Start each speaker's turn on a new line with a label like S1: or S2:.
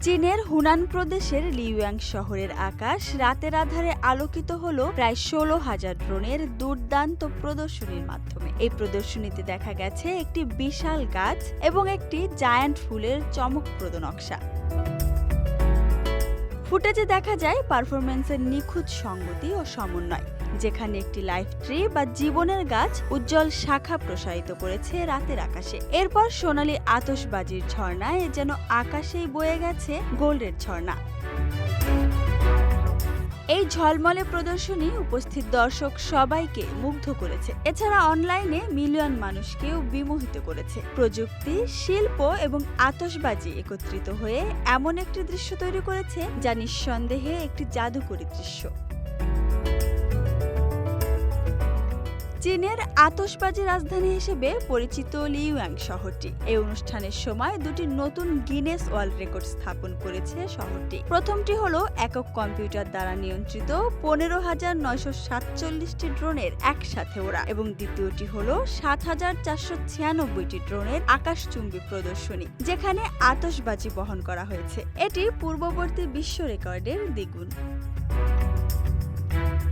S1: চীনের হুনান প্রদেশের লিউয়াং শহরের আকাশ রাতের আধারে আলোকিত হলো প্রায় 16,000 ড্রোনের দুর্দান্ত প্রদর্শনীর মাধ্যমে। এই প্রদর্শনীতে দেখা গেছে একটি বিশাল গাছ এবং একটি জায়ান্ট ফুলের চমকপ্রদ নকশা। ফুটেজে দেখা যায় পারফরম্যান্সের নিখুঁত সঙ্গতি ও সমন্বয়, যেখানে একটি লাইফ ট্রি বা জীবনের গাছ উজ্জ্বল শাখা প্রসারিত করেছে রাতের আকাশে। এরপর সোনালী আতশবাজির ঝর্ণায় যেন আকাশেই বয়ে গেছে গোল্ডের ঝর্ণা। এই ঝলমলে প্রদর্শনী উপস্থিত দর্শক সবাইকে মুগ্ধ করেছে। এছাড়া অনলাইনে মিলিয়ন মানুষকেও বিমোহিত করেছে। প্রযুক্তি, শিল্প এবং আতশবাজি একত্রিত হয়ে এমন একটি দৃশ্য তৈরি করেছে যা নিঃসন্দেহে একটি জাদুকরী দৃশ্য। চীনের আতশবাজি রাজধানী হিসেবে পরিচিত লিউয়াং শহরটি। এই অনুষ্ঠানের সময় দুটি নতুন গিনেস ওয়ার্ল্ড রেকর্ড স্থাপন করেছে শহরটি। প্রথমটি হলো একক কম্পিউটার দ্বারা নিয়ন্ত্রিত 15,947টি ড্রোনের একসাথে ওড়া, এবং দ্বিতীয়টি হলো 7,496টি ড্রোনের আকাশচুম্বী প্রদর্শনী, যেখানে আতশবাজি বহন করা হয়েছে। এটি পূর্ববর্তী বিশ্ব রেকর্ডের দ্বিগুণ।